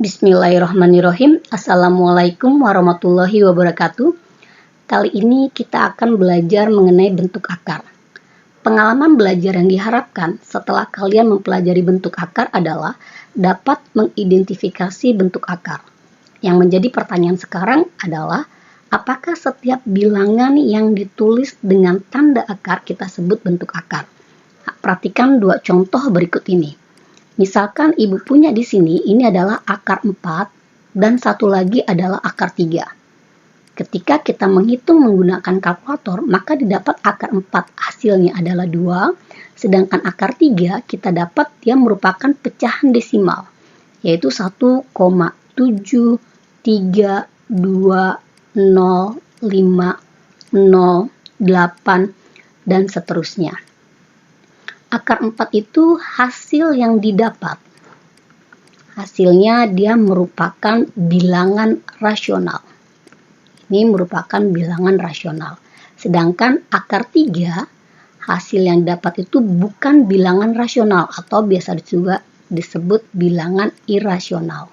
Bismillahirrahmanirrahim. Assalamualaikum warahmatullahi wabarakatuh. Kali ini kita akan belajar mengenai bentuk akar. Pengalaman belajar yang diharapkan setelah kalian mempelajari bentuk akar adalah dapat mengidentifikasi bentuk akar. Yang menjadi pertanyaan sekarang adalah, apakah setiap bilangan yang ditulis dengan tanda akar kita sebut bentuk akar? Perhatikan dua contoh berikut ini. Misalkan ibu punya di sini, ini adalah akar 4 dan satu lagi adalah akar 3. Ketika kita menghitung menggunakan kalkulator, maka didapat akar 4 hasilnya adalah 2, sedangkan akar 3 kita dapat dia merupakan pecahan desimal, yaitu 1,7320508 dan seterusnya. Akar 4 itu hasil yang didapat. Hasilnya dia merupakan bilangan rasional. Ini merupakan bilangan rasional. Sedangkan akar 3, hasil yang dapat itu bukan bilangan rasional atau biasa juga disebut bilangan irasional.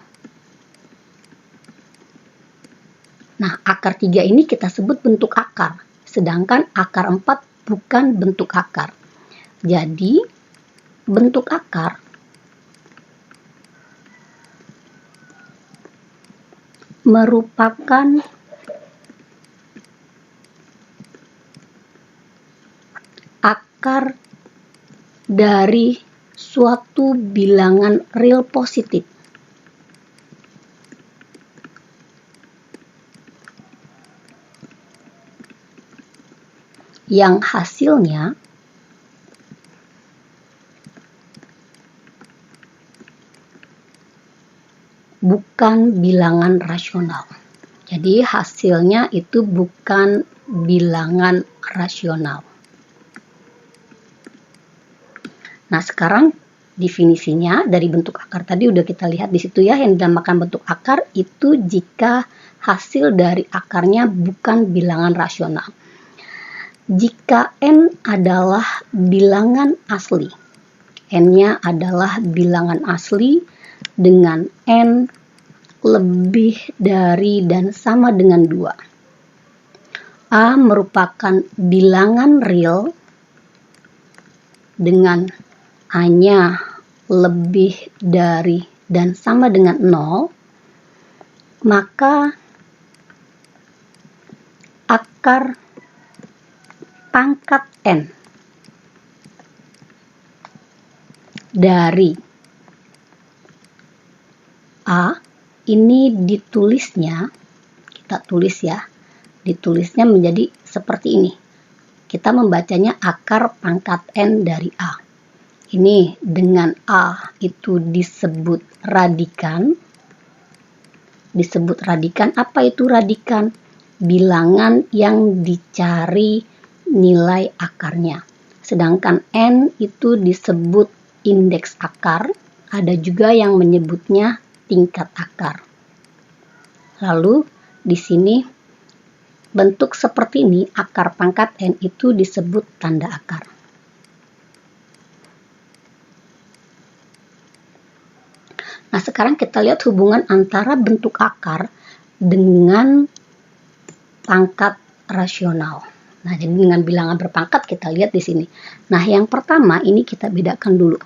Nah, akar 3 ini kita sebut bentuk akar. Sedangkan akar 4 bukan bentuk akar. Jadi, bentuk akar merupakan akar dari suatu bilangan real positif yang hasilnya bukan bilangan rasional. Jadi hasilnya itu bukan bilangan rasional. Nah, sekarang definisinya dari bentuk akar tadi udah kita lihat di situ ya, yang dinamakan bentuk akar itu jika hasil dari akarnya bukan bilangan rasional. Jika N adalah bilangan asli, N-nya adalah bilangan asli dengan N lebih dari dan sama dengan 2. A merupakan bilangan real dengan A-nya lebih dari dan sama dengan 0, maka akar pangkat N dari A ini ditulisnya, kita tulis ya, ditulisnya menjadi seperti ini. Kita membacanya akar pangkat N dari A. Ini dengan A itu disebut radikan. Disebut radikan, apa itu radikan? Bilangan yang dicari nilai akarnya. Sedangkan N itu disebut indeks akar. Ada juga yang menyebutnya tingkat akar. Lalu di sini bentuk seperti ini, akar pangkat N itu disebut tanda akar. Nah, sekarang kita lihat hubungan antara bentuk akar dengan pangkat rasional. Nah, jadi dengan bilangan berpangkat kita lihat di sini. Nah, yang pertama ini kita bedakan dulu.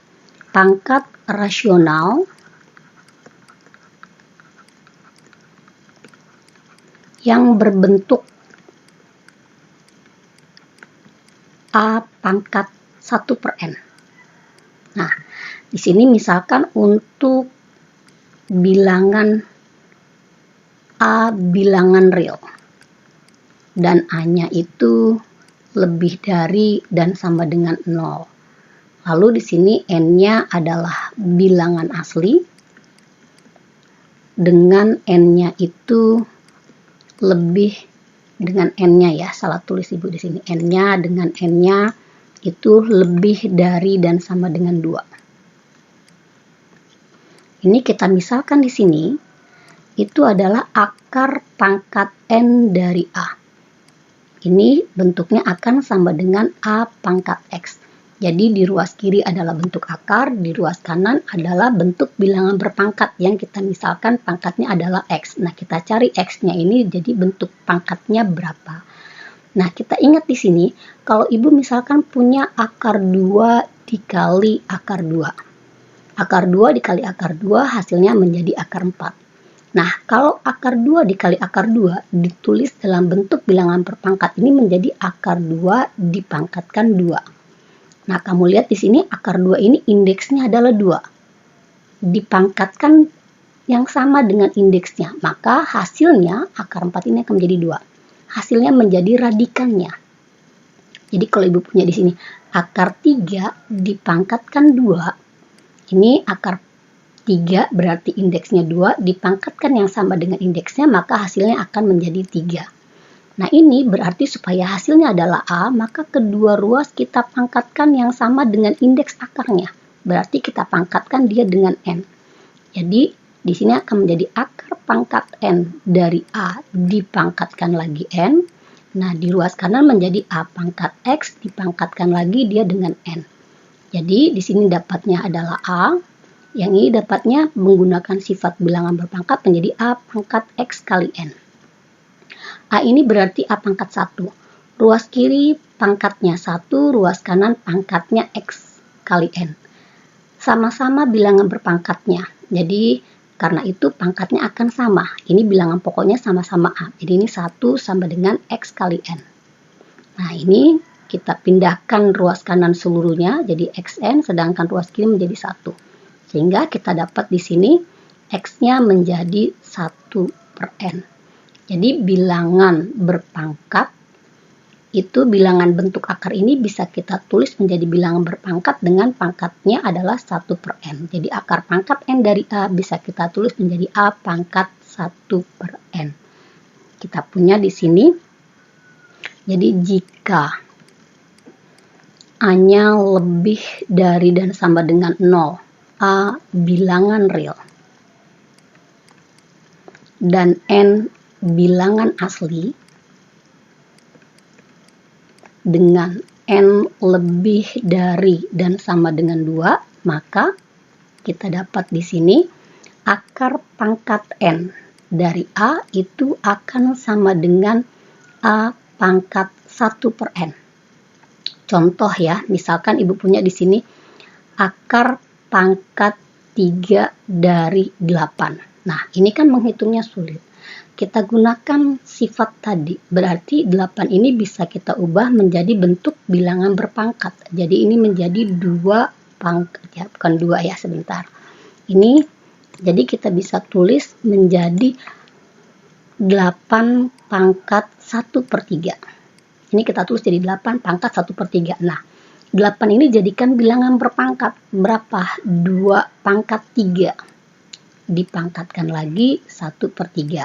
Pangkat rasional yang berbentuk A pangkat 1/n. Nah, di sini misalkan untuk bilangan A bilangan real dan A-nya itu lebih dari dan sama dengan 0. Lalu di sini N-nya adalah bilangan asli dengan N-nya itu lebih dengan N-nya ya, salah tulis ibu di sini. N-nya dengan N-nya itu lebih dari dan sama dengan 2. Ini kita misalkan di sini, itu adalah akar pangkat N dari A. Ini bentuknya akan sama dengan A pangkat X. Jadi di ruas kiri adalah bentuk akar, di ruas kanan adalah bentuk bilangan berpangkat yang kita misalkan pangkatnya adalah X. Nah, kita cari X-nya ini jadi bentuk pangkatnya berapa. Nah, kita ingat di sini kalau Ibu misalkan punya akar 2 dikali akar 2. Akar 2 dikali akar 2 hasilnya menjadi akar 4. Nah, kalau akar 2 dikali akar 2 ditulis dalam bentuk bilangan berpangkat ini menjadi akar 2 dipangkatkan 2. Nah, kamu lihat di sini akar 2 ini indeksnya adalah 2. Dipangkatkan yang sama dengan indeksnya, maka hasilnya akar 4 ini akan menjadi 2. Hasilnya menjadi radikannya. Jadi kalau Ibu punya di sini akar 3 dipangkatkan 2, ini akar 3 berarti indeksnya 2, dipangkatkan yang sama dengan indeksnya, maka hasilnya akan menjadi 3. Nah, ini berarti supaya hasilnya adalah A, maka kedua ruas kita pangkatkan yang sama dengan indeks akarnya. Berarti kita pangkatkan dia dengan N. Jadi, di sini akan menjadi akar pangkat N dari A dipangkatkan lagi N. Nah, di ruas kanan menjadi A pangkat X dipangkatkan lagi dia dengan N. Jadi, di sini dapatnya adalah A. Yang ini dapatnya menggunakan sifat bilangan berpangkat menjadi A pangkat X kali N. A ini berarti A pangkat 1. Ruas kiri pangkatnya 1, ruas kanan pangkatnya X kali N. Sama-sama bilangan berpangkatnya. Jadi, karena itu pangkatnya akan sama. Ini bilangan pokoknya sama-sama A. Jadi, ini 1 sama dengan X kali N. Nah, ini kita pindahkan ruas kanan seluruhnya jadi XN, sedangkan ruas kiri menjadi 1. Sehingga kita dapat di sini X-nya menjadi 1/N. Jadi bilangan berpangkat itu bilangan bentuk akar ini bisa kita tulis menjadi bilangan berpangkat dengan pangkatnya adalah 1/N. Jadi akar pangkat N dari A bisa kita tulis menjadi A pangkat 1/N. Kita punya di sini. Jadi jika A-nya lebih dari dan sama dengan 0, A bilangan real, dan N bilangan asli, dengan N lebih dari dan sama dengan 2, maka kita dapat di sini akar pangkat N dari A itu akan sama dengan A pangkat 1/N. Contoh ya, misalkan Ibu punya di sini akar pangkat 3 dari 8. Nah, ini kan menghitungnya sulit. Kita gunakan sifat tadi, berarti 8 ini bisa kita ubah menjadi bentuk bilangan berpangkat. Jadi ini menjadi 2 pangkat, ya bukan 2 ya, sebentar. Ini, jadi kita bisa tulis menjadi 8 pangkat 1/3. Ini kita tulis jadi 8 pangkat 1/3. Nah, 8 ini jadikan bilangan berpangkat. Berapa? 2 pangkat 3. Dipangkatkan lagi 1/3.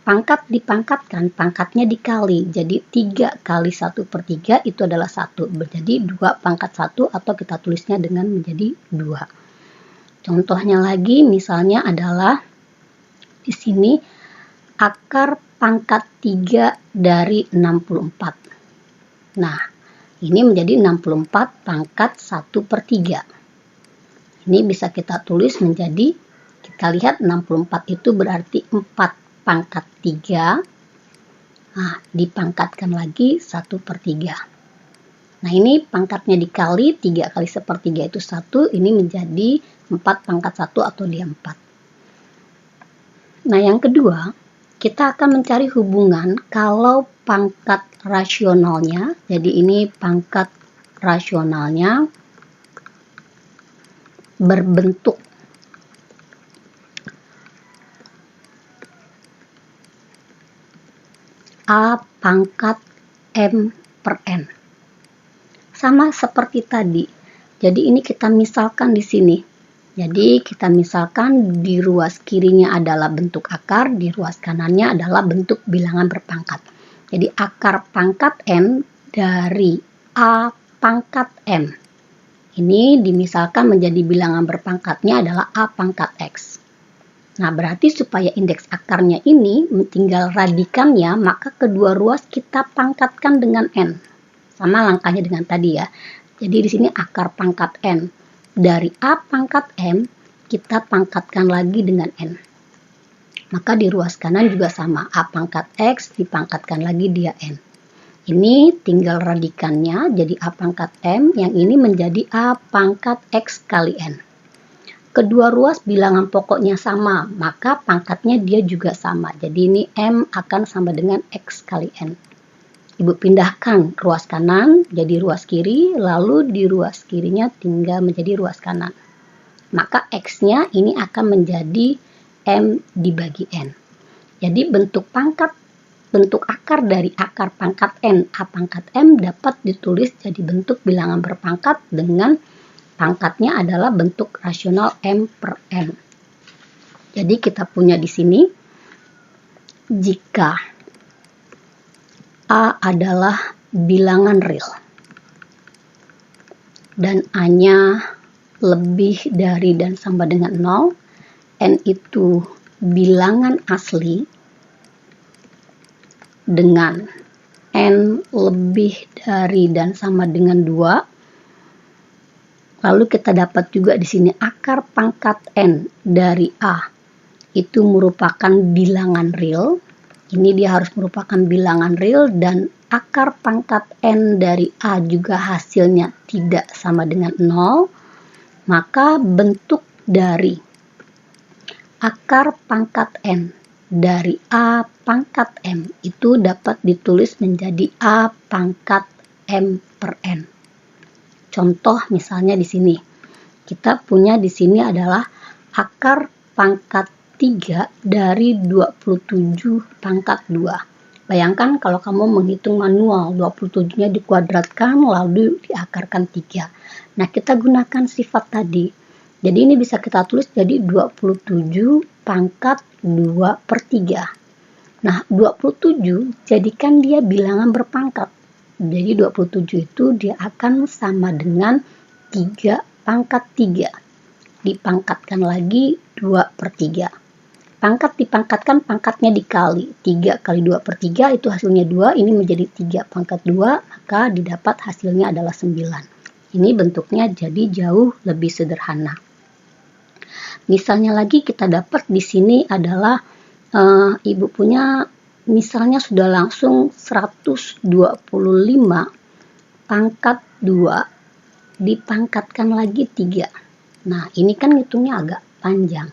Pangkat dipangkatkan, pangkatnya dikali. Jadi 3 kali 1/3 itu adalah 1. Jadi 2 pangkat 1 atau kita tulisnya dengan menjadi 2. Contohnya lagi misalnya adalah di sini akar pangkat 3 dari 64. Nah, ini menjadi 64 pangkat 1/3. Ini bisa kita tulis menjadi, kita lihat 64 itu berarti 4 pangkat 3, nah dipangkatkan lagi 1/3. Nah, ini pangkatnya dikali 3 kali 1/3 itu 1, ini menjadi 4 pangkat 1 atau dia 4. Nah, yang kedua, kita akan mencari hubungan kalau pangkat rasionalnya, jadi ini pangkat rasionalnya berbentuk A pangkat M/N. Sama seperti tadi. Jadi ini kita misalkan di sini. Jadi kita misalkan di ruas kirinya adalah bentuk akar, di ruas kanannya adalah bentuk bilangan berpangkat. Jadi akar pangkat N dari A pangkat M. Ini dimisalkan menjadi bilangan berpangkatnya adalah A pangkat X. Nah, berarti supaya indeks akarnya ini tinggal radikannya, maka kedua ruas kita pangkatkan dengan N. Sama langkahnya dengan tadi ya. Jadi di sini akar pangkat N. Dari A pangkat M, kita pangkatkan lagi dengan N. Maka di ruas kanan juga sama. A pangkat X dipangkatkan lagi dia N. Ini tinggal radikannya, jadi A pangkat M. Yang ini menjadi A pangkat X kali N. Kedua ruas bilangan pokoknya sama, maka pangkatnya dia juga sama. Jadi ini M akan sama dengan X kali N. Ibu pindahkan ruas kanan jadi ruas kiri, lalu di ruas kirinya tinggal menjadi ruas kanan. Maka X-nya ini akan menjadi M dibagi N. Jadi bentuk akar dari akar pangkat N, A pangkat M dapat ditulis jadi bentuk bilangan berpangkat dengan pangkatnya adalah bentuk rasional M per N. Jadi kita punya di sini, jika A adalah bilangan real dan A-nya lebih dari dan sama dengan 0, N itu bilangan asli dengan N lebih dari dan sama dengan 2. Lalu kita dapat juga di sini akar pangkat N dari A itu merupakan bilangan real. Ini dia harus merupakan bilangan real dan akar pangkat N dari A juga hasilnya tidak sama dengan 0. Maka bentuk dari akar pangkat N dari A pangkat M itu dapat ditulis menjadi A pangkat M per N. Contoh misalnya di sini. Kita punya di sini adalah akar pangkat 3 dari 27 pangkat 2. Bayangkan kalau kamu menghitung manual, 27-nya dikuadratkan lalu diakarkan 3. Nah, kita gunakan sifat tadi. Jadi ini bisa kita tulis jadi 27 pangkat 2 per 3. Nah, 27 jadikan dia bilangan berpangkat. Jadi 27 itu dia akan sama dengan 3 pangkat 3. Dipangkatkan lagi 2 per 3. Pangkat dipangkatkan, pangkatnya dikali. 3 kali 2 per 3 itu hasilnya 2. Ini menjadi 3 pangkat 2, maka didapat hasilnya adalah 9. Ini bentuknya jadi jauh lebih sederhana. Misalnya lagi kita dapat di sini adalah ibu punya misalnya sudah langsung 125 pangkat 2 dipangkatkan lagi 3. Nah, ini kan hitungnya agak panjang.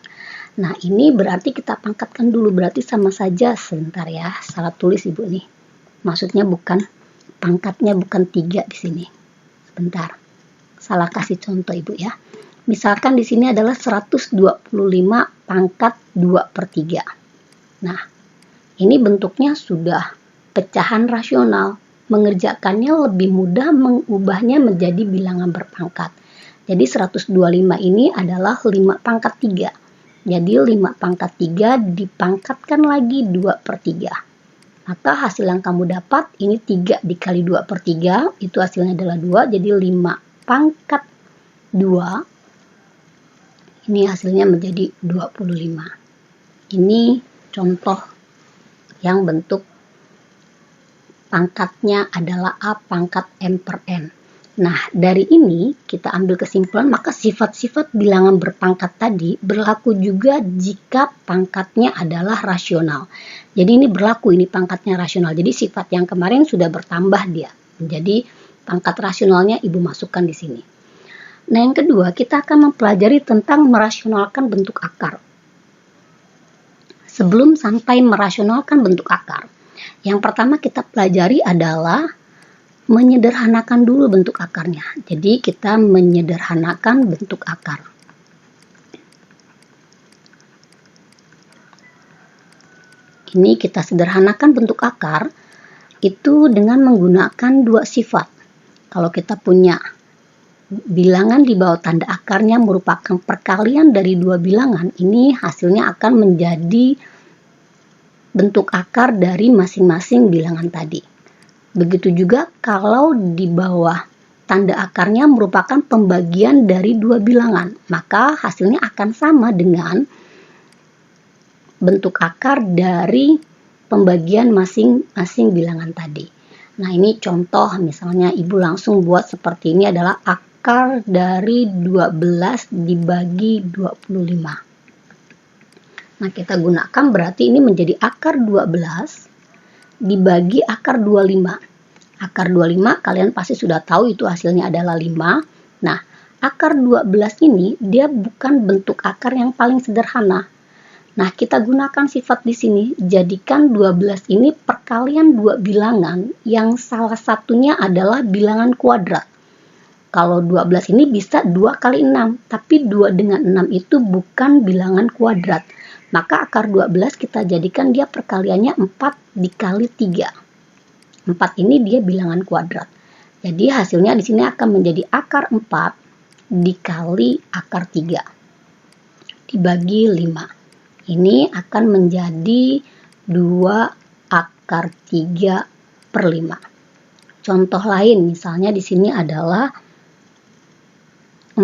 Nah, ini berarti kita pangkatkan dulu, berarti sama saja. Sebentar ya, salah tulis ibu nih. Maksudnya pangkatnya bukan 3 di sini. Sebentar, salah kasih contoh ibu ya. Misalkan di sini adalah 125 pangkat 2 per 3. Nah, ini bentuknya sudah pecahan rasional. Mengerjakannya lebih mudah, mengubahnya menjadi bilangan berpangkat. Jadi 125 ini adalah 5 pangkat 3. Jadi 5 pangkat 3 dipangkatkan lagi 2 per 3. Maka hasil yang kamu dapat, ini 3 dikali 2 per 3, itu hasilnya adalah 2, jadi 5 pangkat 2, ini hasilnya menjadi 25. Ini contoh yang bentuk pangkatnya adalah A pangkat M per N. Nah, dari ini kita ambil kesimpulan, maka sifat-sifat bilangan berpangkat tadi berlaku juga jika pangkatnya adalah rasional. Jadi ini berlaku, ini pangkatnya rasional. Jadi sifat yang kemarin sudah bertambah dia. Jadi pangkat rasionalnya ibu masukkan di sini. Nah, yang kedua kita akan mempelajari tentang merasionalkan bentuk akar. Sebelum sampai merasionalkan bentuk akar, yang pertama kita pelajari adalah menyederhanakan dulu bentuk akarnya. Jadi kita menyederhanakan bentuk akar. Ini kita sederhanakan bentuk akar itu dengan menggunakan dua sifat. Kalau kita punya bilangan di bawah tanda akarnya merupakan perkalian dari dua bilangan, ini hasilnya akan menjadi bentuk akar dari masing-masing bilangan tadi. Begitu juga kalau di bawah tanda akarnya merupakan pembagian dari dua bilangan, maka hasilnya akan sama dengan bentuk akar dari pembagian masing-masing bilangan tadi. Nah, ini contoh misalnya Ibu langsung buat seperti ini adalah akar dari 12 dibagi 25. Nah, kita gunakan berarti ini menjadi akar 12 dibagi akar 25. Akar 25 kalian pasti sudah tahu itu hasilnya adalah 5. Nah, akar 12 ini dia bukan bentuk akar yang paling sederhana. Nah, kita gunakan sifat di sini, jadikan 12 ini perkalian dua bilangan yang salah satunya adalah bilangan kuadrat. Kalau 12 ini bisa 2 kali 6, tapi 2 dengan 6 itu bukan bilangan kuadrat. Maka akar 12 kita jadikan dia perkaliannya 4 dikali 3. 4 ini dia bilangan kuadrat. Jadi hasilnya di sini akan menjadi akar 4 dikali akar 3 dibagi 5. Ini akan menjadi 2 akar 3 per 5. Contoh lain misalnya di sini adalah 4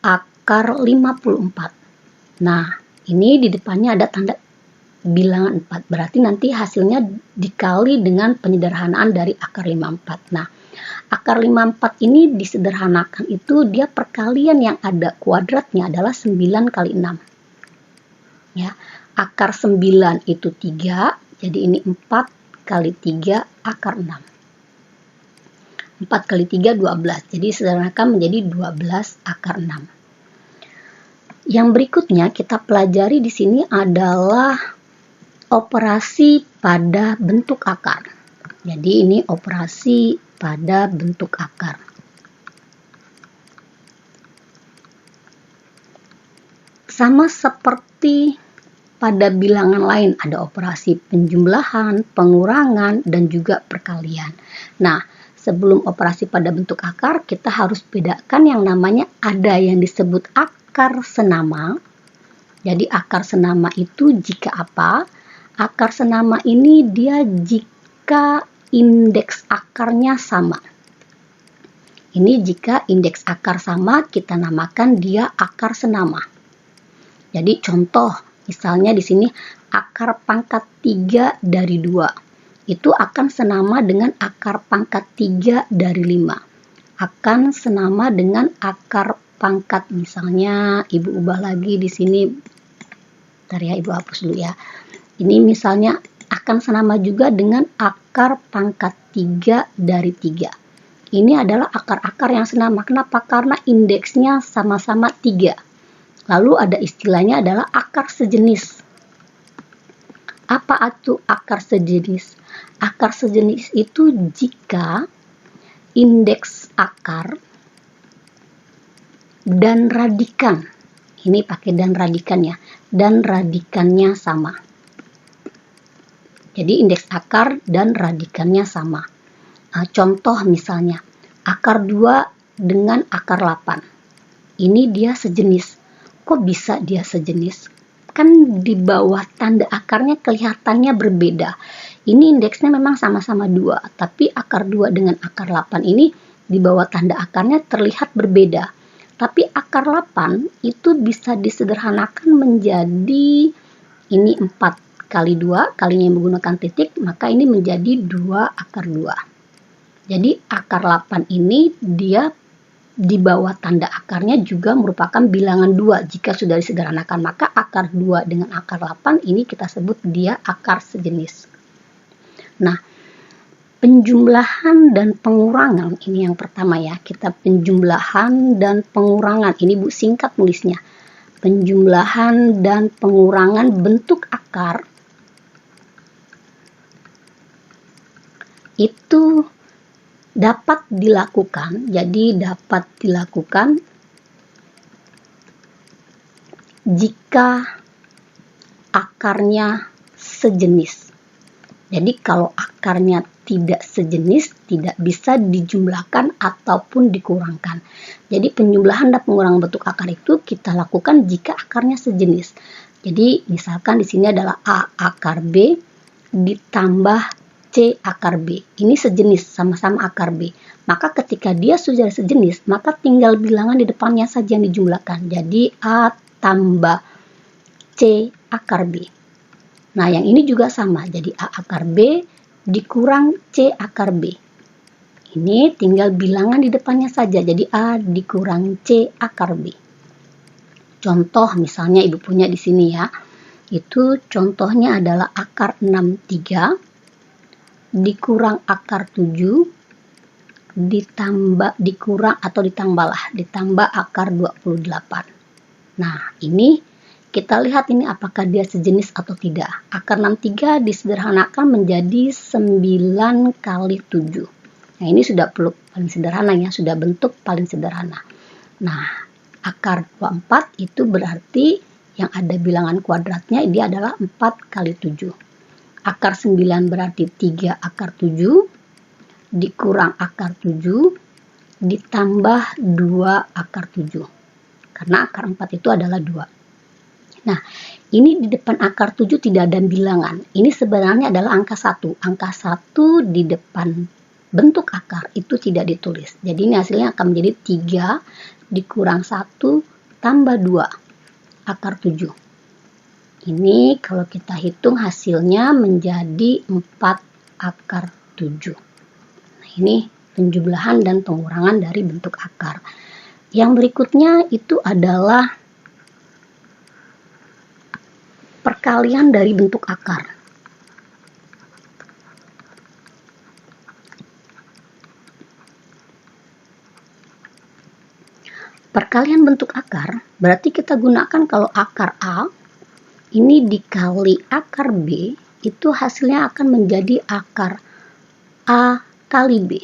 akar 54. Nah, ini di depannya ada tanda bilangan 4. Berarti nanti hasilnya dikali dengan penyederhanaan dari akar 54. Nah, akar 54 ini disederhanakan itu dia perkalian yang ada kuadratnya adalah 9 kali 6. Ya, akar 9 itu 3, jadi ini 4 kali 3 akar 6. 4 kali 3 12, jadi sederhanakan menjadi 12 akar 6. Yang berikutnya kita pelajari di sini adalah operasi pada bentuk akar. Jadi ini operasi pada bentuk akar. Sama seperti pada bilangan lain, ada operasi penjumlahan, pengurangan, dan juga perkalian. Nah, sebelum operasi pada bentuk akar, kita harus bedakan yang namanya ada yang disebut akar senama. Jadi akar senama itu jika apa? Akar senama ini dia jika indeks akarnya sama. Ini jika indeks akar sama, kita namakan dia akar senama. Jadi contoh, misalnya di sini akar pangkat 3 dari 2. Itu akan senama dengan akar pangkat 3 dari 5. Akan senama dengan akar pangkat, misalnya Ibu ubah lagi di sini. Bentar ya, Ibu hapus dulu ya. Ini misalnya akan senama juga dengan akar pangkat 3 dari 3. Ini adalah akar-akar yang senama. Kenapa? Karena indeksnya sama-sama 3. Lalu ada istilahnya adalah akar sejenis. Apa itu akar sejenis? Akar sejenis itu jika indeks akar dan radikan, ini pakai dan radikan ya, dan radikannya sama. Jadi indeks akar dan radikannya sama. Contoh misalnya, akar 2 dengan akar 8. Ini dia sejenis. Kok bisa dia sejenis? Kan di bawah tanda akarnya kelihatannya berbeda. Ini indeksnya memang sama-sama 2, tapi akar 2 dengan akar 8 ini di bawah tanda akarnya terlihat berbeda. Tapi akar 8 itu bisa disederhanakan menjadi ini 4 kali 2, kalinya yang menggunakan titik, maka ini menjadi 2 akar 2. Jadi akar 8 ini dia di bawah tanda akarnya juga merupakan bilangan 2 jika sudah disederhanakan, maka akar 2 dengan akar 8 ini kita sebut dia akar sejenis. Nah, penjumlahan dan pengurangan ini yang pertama ya, kita penjumlahan dan pengurangan, ini Bu singkat nulisnya. Penjumlahan dan pengurangan bentuk akar itu dapat dilakukan, jadi dapat dilakukan jika akarnya sejenis. Jadi kalau akarnya tidak sejenis, tidak bisa dijumlahkan ataupun dikurangkan. Jadi penjumlahan dan pengurangan bentuk akar itu kita lakukan jika akarnya sejenis. Jadi misalkan di sini adalah A akar B ditambah C akar B. Ini sejenis, sama-sama akar B. Maka ketika dia sudah sejenis, maka tinggal bilangan di depannya saja yang dijumlahkan. Jadi A tambah C akar B. Nah, yang ini juga sama. Jadi A akar B dikurang C akar B. Ini tinggal bilangan di depannya saja, jadi A dikurangi C akar B. Contoh misalnya ibu punya di sini ya, itu contohnya adalah akar 63 dikurang akar 7 ditambah akar 28. Nah, ini kita lihat ini apakah dia sejenis atau tidak. Akar 63 disederhanakan menjadi 9 kali 7. Nah, ini sudah paling sederhana ya, sudah bentuk paling sederhana. Nah, akar 24 itu berarti yang ada bilangan kuadratnya dia adalah 4 kali 7. Akar 9 berarti 3 akar 7 dikurang akar 7 ditambah 2 akar 7. Karena akar 4 itu adalah 2. Nah, ini di depan akar 7 tidak ada bilangan. Ini sebenarnya adalah angka 1. Angka 1 di depan bentuk akar itu tidak ditulis. Jadi ini hasilnya akan menjadi 3 dikurang 1 tambah 2 akar 7. Ini kalau kita hitung hasilnya menjadi 4 akar 7. Nah, ini penjumlahan dan pengurangan dari bentuk akar. Yang berikutnya itu adalah perkalian dari bentuk akar. Perkalian bentuk akar berarti kita gunakan kalau akar A ini dikali akar B itu hasilnya akan menjadi akar A kali B.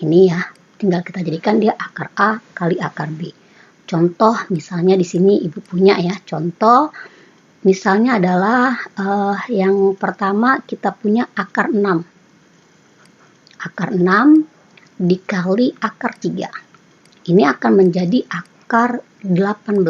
Ini ya, tinggal kita jadikan dia akar A kali akar B. Contoh misalnya di sini ibu punya ya, contoh misalnya adalah yang pertama kita punya akar 6. Akar 6 dikali akar 3. Ini akan menjadi akar 18.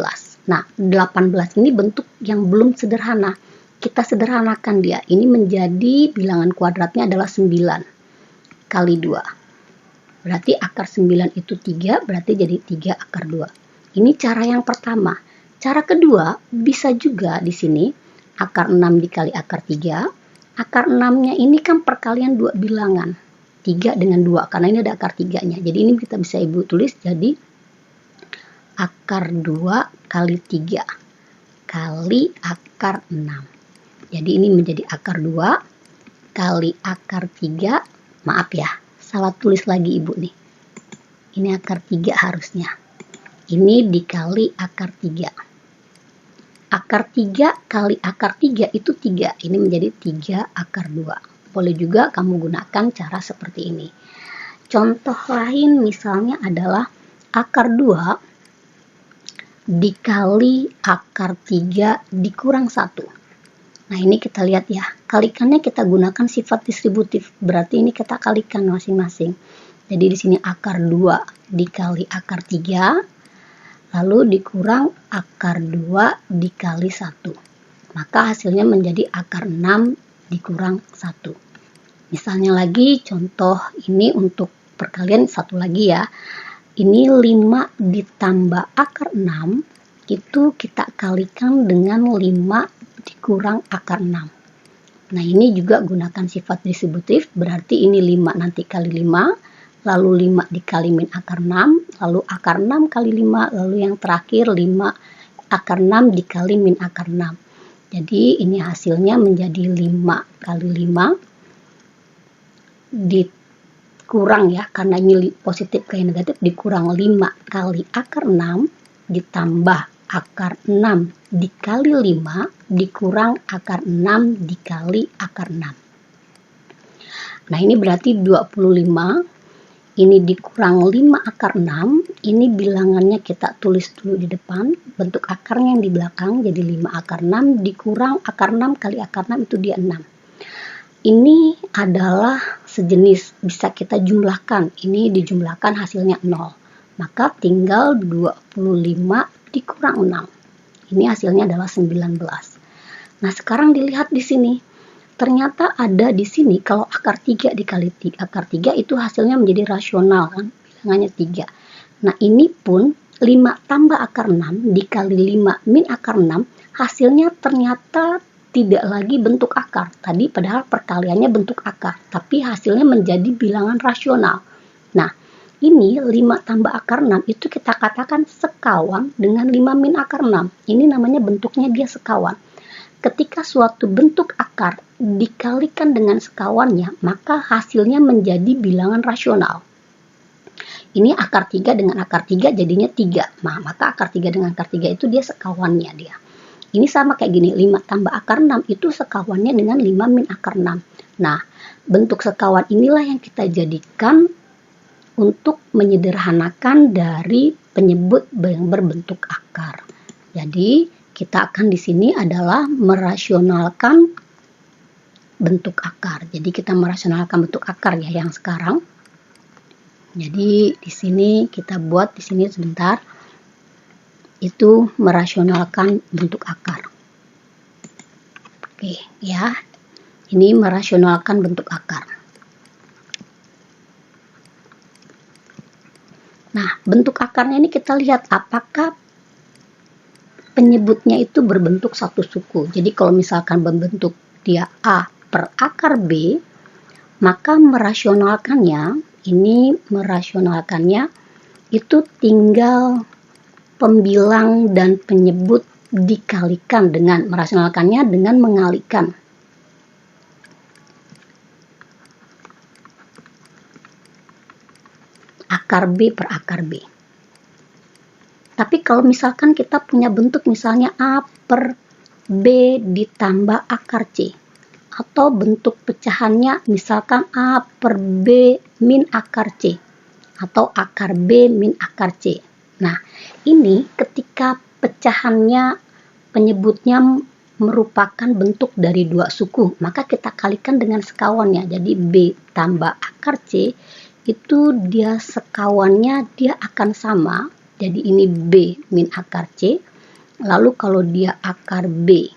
Nah, 18 ini bentuk yang belum sederhana. Kita sederhanakan dia. Ini menjadi bilangan kuadratnya adalah 9 kali 2. Berarti akar 9 itu 3, berarti jadi 3 akar 2. Ini cara yang pertama. Cara kedua, bisa juga di sini akar 6 dikali akar 3. Akar 6-nya ini kan perkalian 2 bilangan. 3 dengan 2, karena ini ada akar 3-nya. Jadi ini kita bisa ibu tulis jadi akar 2 kali 3 kali akar 6. Jadi ini menjadi akar 2 kali akar 3. Maaf ya, salah tulis lagi ibu nih. Ini akar 3 harusnya. Ini dikali akar 3. Akar 3 kali akar 3 itu 3. Ini menjadi 3 akar 2. Boleh juga kamu gunakan cara seperti ini. Contoh lain misalnya adalah akar 2 dikali akar 3 dikurang 1. Nah, ini kita lihat ya. Kalikannya kita gunakan sifat distributif. Berarti ini kita kalikan masing-masing. Jadi di sini akar 2 dikali akar 3 lalu dikurang akar 2 dikali 1. Maka hasilnya menjadi akar 6 dikurang 1. Misalnya lagi contoh ini untuk perkalian satu lagi ya. Ini 5 ditambah akar 6 itu kita kalikan dengan 5 dikurang akar 6. Nah, ini juga gunakan sifat distributif, berarti ini 5 nanti kali 5, lalu 5 dikali min akar 6, lalu akar 6 kali 5, lalu yang terakhir 5 akar 6 dikali min akar 6. Jadi ini hasilnya menjadi 5 kali 5 dikurang ya, karena ini positif ke negatif, dikurang 5 kali akar 6 ditambah akar 6 dikali 5 dikurang akar 6 dikali akar 6. Nah, ini berarti 25. Ini dikurang 5 akar 6. Ini bilangannya kita tulis dulu di depan. Bentuk akarnya yang di belakang. Jadi 5 akar 6 dikurang akar 6 kali akar 6 itu dia 6. Ini adalah sejenis. Bisa kita jumlahkan. Ini dijumlahkan hasilnya 0. Maka tinggal 25 dikurang 6. Ini hasilnya adalah 19. Nah, sekarang dilihat di sini. Ternyata ada di sini kalau akar 3 dikali akar 3 itu hasilnya menjadi rasional kan, bilangannya 3. Nah, ini pun 5 tambah akar 6 dikali 5 min akar 6 hasilnya ternyata tidak lagi bentuk akar. Tadi padahal perkaliannya bentuk akar, tapi hasilnya menjadi bilangan rasional. Nah, ini 5 tambah akar 6 itu kita katakan sekawan dengan 5 min akar 6. Ini namanya bentuknya dia sekawan. Ketika suatu bentuk akar dikalikan dengan sekawannya, maka hasilnya menjadi bilangan rasional. Ini akar 3 dengan akar 3 jadinya 3. Nah, maka akar 3 dengan akar 3 itu dia sekawannya dia. Ini sama kayak gini, 5 tambah akar 6 itu sekawannya dengan 5 min akar 6. Nah, bentuk sekawan inilah yang kita jadikan untuk menyederhanakan dari penyebut yang berbentuk akar. Jadi, kita akan di sini adalah merasionalkan bentuk akar. Jadi, kita merasionalkan bentuk akar ya yang sekarang. Jadi, di sini kita buat di sini sebentar. Itu merasionalkan bentuk akar. Oke, ya. Ini merasionalkan bentuk akar. Nah, bentuk akarnya ini kita lihat apakah penyebutnya itu berbentuk satu suku. Jadi kalau misalkan berbentuk dia A per akar B, maka merasionalkannya itu tinggal pembilang dan penyebut dikalikan dengan merasionalkannya dengan mengalikan. Akar B per akar B. Tapi kalau misalkan kita punya bentuk misalnya A per B ditambah akar C. Atau bentuk pecahannya misalkan A per B min akar C. Atau akar B min akar C. Nah, ini ketika pecahannya penyebutnya merupakan bentuk dari dua suku, maka kita kalikan dengan sekawannya. Jadi B tambah akar C itu dia sekawannya dia akan sama. Jadi ini B min akar C. Lalu kalau dia akar B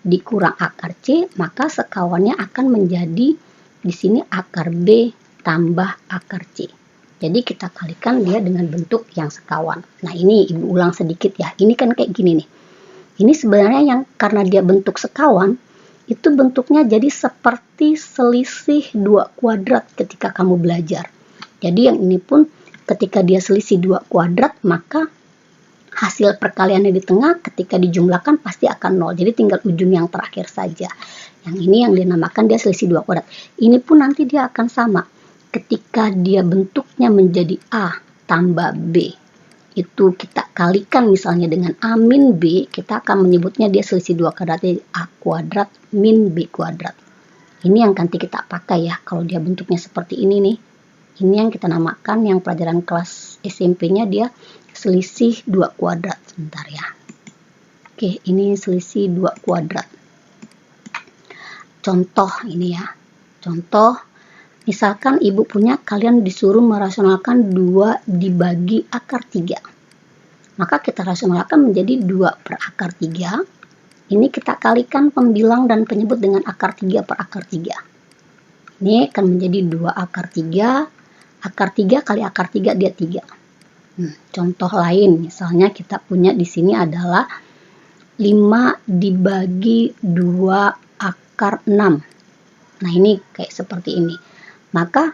dikurang akar C, maka sekawannya akan menjadi di sini akar B tambah akar C. Jadi kita kalikan dia dengan bentuk yang sekawan. Nah, ini Ibu ulang sedikit ya. Ini kan kayak gini nih. Ini sebenarnya yang karena dia bentuk sekawan, itu bentuknya jadi seperti selisih 2 kuadrat ketika kamu belajar. Jadi yang ini pun ketika dia selisih 2 kuadrat, maka hasil perkaliannya di tengah ketika dijumlahkan pasti akan 0. Jadi tinggal ujung yang terakhir saja. Yang ini yang dinamakan dia selisih 2 kuadrat. Ini pun nanti dia akan sama. Ketika dia bentuknya menjadi A tambah B, itu kita kalikan misalnya dengan A min B, kita akan menyebutnya dia selisih 2 kuadrat, jadi A kuadrat min B kuadrat. Ini yang nanti kita pakai ya, kalau dia bentuknya seperti ini nih. Ini yang kita namakan yang pelajaran kelas SMP-nya dia selisih 2 kuadrat. Sebentar ya. Oke, ini selisih 2 kuadrat. Contoh ini ya. Contoh, misalkan Ibu punya kalian disuruh merasionalkan 2 dibagi akar 3. Maka kita rasionalkan menjadi 2 per akar 3. Ini kita kalikan pembilang dan penyebut dengan akar 3 per akar 3. Ini akan menjadi 2 akar 3. Akar 3 kali akar 3 dia 3. Contoh lain, misalnya kita punya di sini adalah 5 dibagi 2 akar 6. Nah, ini kayak seperti ini. Maka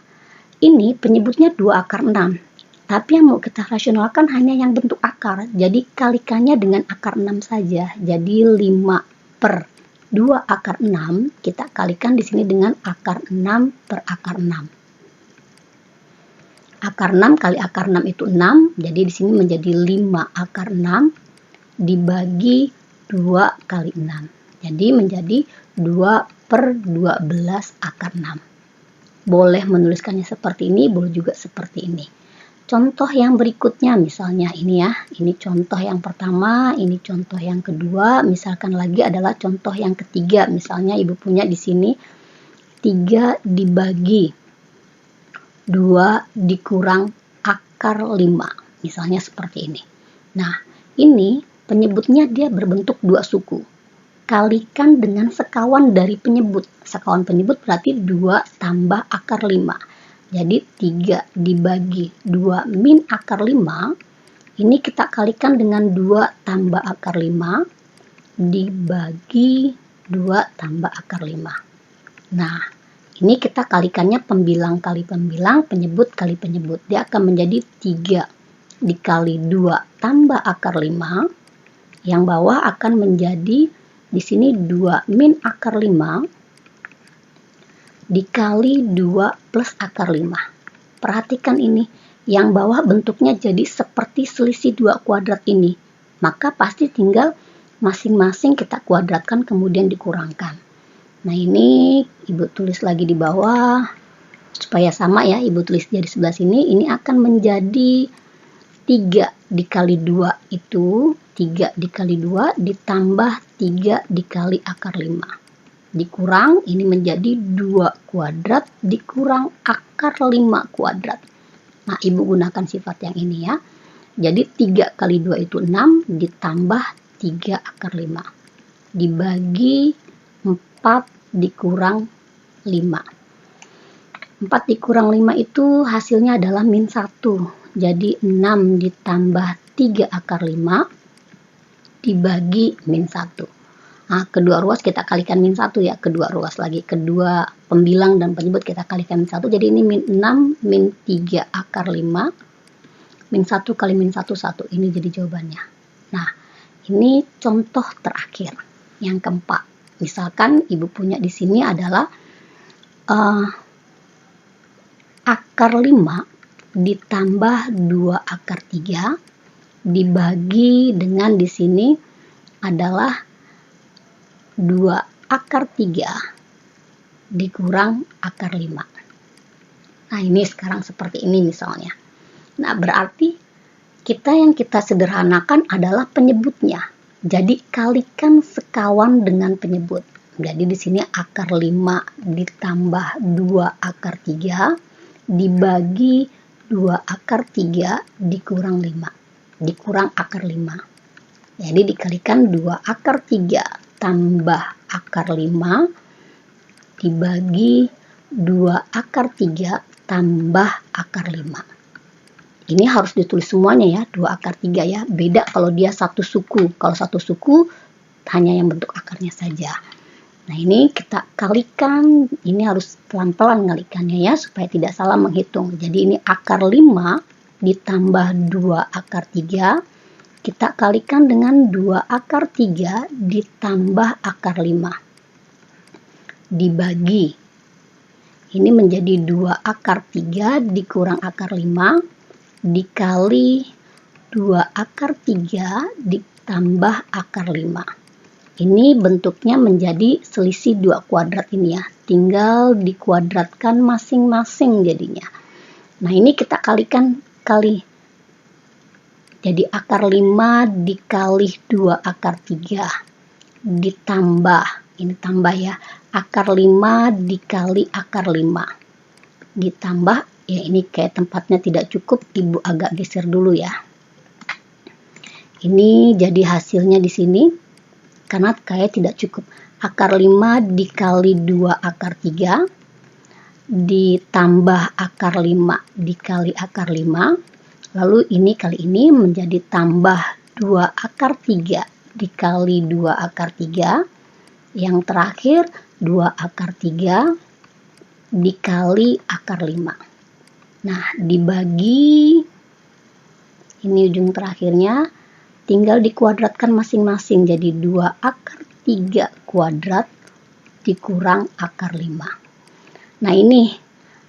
ini penyebutnya 2 akar 6. Tapi yang mau kita rasionalkan hanya yang bentuk akar. Jadi kalikannya dengan akar 6 saja. Jadi 5 per 2 akar 6 kita kalikan di sini dengan akar 6 per akar 6. Akar 6 kali akar 6 itu 6. Jadi di sini menjadi 5 akar 6 dibagi 2 kali 6. Jadi menjadi 2 per 12 akar 6. Boleh menuliskannya seperti ini, boleh juga seperti ini. Contoh yang berikutnya misalnya ini ya. Ini contoh yang pertama, ini contoh yang kedua. Misalkan lagi adalah contoh yang ketiga. Misalnya Ibu punya di sini 3 dibagi 2 dikurang akar 5. Misalnya seperti ini. Nah, ini penyebutnya dia berbentuk 2 suku. Kalikan dengan sekawan dari penyebut. Sekawan penyebut berarti 2 tambah akar 5. Jadi 3 dibagi 2 min akar 5. Ini kita kalikan dengan 2 tambah akar 5 dibagi 2 tambah akar 5. Nah, Ini kita kalikannya pembilang kali pembilang, penyebut kali penyebut. Dia akan menjadi 3 dikali 2 tambah akar 5. Yang bawah akan menjadi di sini 2 min akar 5 dikali 2 plus akar 5. Perhatikan ini, yang bawah bentuknya jadi seperti selisih 2 kuadrat ini. Maka pasti tinggal masing-masing kita kuadratkan kemudian dikurangkan. Nah ini Ibu tulis lagi di bawah supaya sama ya, Ibu tulis di sebelah sini. Ini akan menjadi 3 dikali 2 itu 3 dikali 2 ditambah 3 dikali akar 5. Dikurang, ini menjadi 2 kuadrat dikurang akar 5 kuadrat. Nah Ibu gunakan sifat yang ini ya. Jadi 3 kali 2 itu 6 ditambah 3 akar 5. Dibagi 4 dikurang 5. 4 dikurang 5 itu hasilnya adalah min 1. Jadi 6 ditambah 3 akar 5 dibagi min 1. Nah, kedua ruas kita kalikan min 1 ya. Kedua ruas lagi. Kedua pembilang dan penyebut kita kalikan min 1. Jadi ini min 6 min 3 akar 5. Min 1 kali min 1, 1. Ini jadi jawabannya. Nah, ini contoh terakhir. Yang keempat. Misalkan Ibu punya di sini adalah akar 5 ditambah 2 akar 3 dibagi dengan di sini adalah 2 akar 3 dikurang akar 5. Nah ini sekarang seperti ini misalnya. Nah berarti yang kita sederhanakan adalah penyebutnya. Jadi kalikan sekawan dengan penyebut. Jadi di sini akar 5 ditambah 2 akar 3 dibagi 2 akar 3 dikurang 5. Dikurang akar 5. Jadi dikalikan 2 akar 3 tambah akar 5 dibagi 2 akar 3 tambah akar 5. Ini harus ditulis semuanya ya, 2 akar 3 ya. Beda kalau dia satu suku. Kalau satu suku hanya yang bentuk akarnya saja. Nah ini kita kalikan, ini harus pelan-pelan ngalikannya ya, supaya tidak salah menghitung. Jadi ini akar 5 ditambah 2 akar 3, kita kalikan dengan 2 akar 3 ditambah akar 5. Dibagi. Ini menjadi 2 akar 3 dikurang akar 5. Dikali 2 akar 3 ditambah akar 5. Ini bentuknya menjadi selisih 2 kuadrat ini ya. Tinggal dikuadratkan masing-masing jadinya. Nah ini kita kalikan kali. Jadi akar 5 dikali 2 akar 3 ditambah. Ini tambah ya. Akar 5 dikali akar 5. Ditambah. Ya ini kayak tempatnya tidak cukup, Ibu agak geser dulu ya. Ini jadi hasilnya di sini karena kayak tidak cukup. Akar 5 dikali 2 akar 3 ditambah akar 5 dikali akar 5. Lalu ini kali ini menjadi tambah 2 akar 3 dikali 2 akar 3. Yang terakhir 2 akar 3 dikali akar 5. Nah, dibagi ini ujung terakhirnya tinggal dikuadratkan masing-masing. Jadi 2 akar 3 kuadrat dikurang akar 5. Nah, ini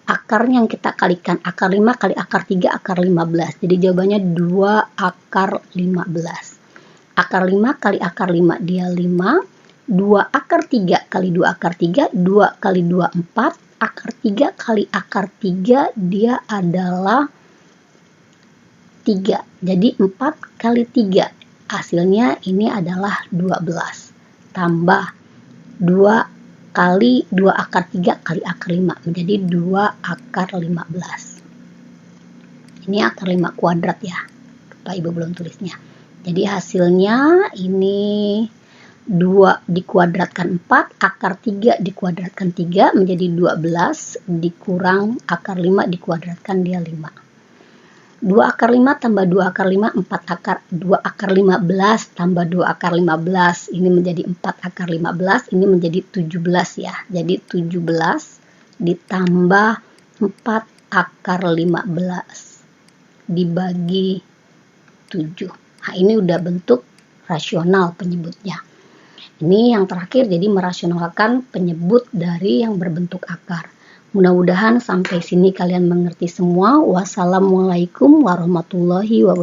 akarnya yang kita kalikan. Akar 5 kali akar 3 akar 15. Jadi jawabannya 2 akar 15. Akar 5 kali akar 5 dia 5. 2 akar 3 kali 2 akar 3. 2 kali 2 4. Akar 3 kali akar 3 dia adalah 3. Jadi 4 kali 3. Hasilnya ini adalah 12. Tambah 2 kali 2 akar 3 kali akar 5. Menjadi 2 akar 15. Ini akar 5 kuadrat ya. Pak Ibu belum tulisnya. Jadi hasilnya ini 2 dikuadratkan 4, akar 3 dikuadratkan 3 menjadi 12 dikurang akar 5 dikuadratkan dia 5. 2 akar 5 tambah 2 akar 5, 4 akar 2 akar 15 tambah 2 akar 15. Ini menjadi 4 akar 15, ini menjadi 17 ya. Jadi 17 ditambah 4 akar 15 dibagi 7. Nah, ini udah bentuk rasional penyebutnya. Ini yang terakhir, jadi merasionalkan penyebut dari yang berbentuk akar. Mudah-mudahan sampai sini kalian mengerti semua. Wassalamualaikum warahmatullahi wabarakatuh.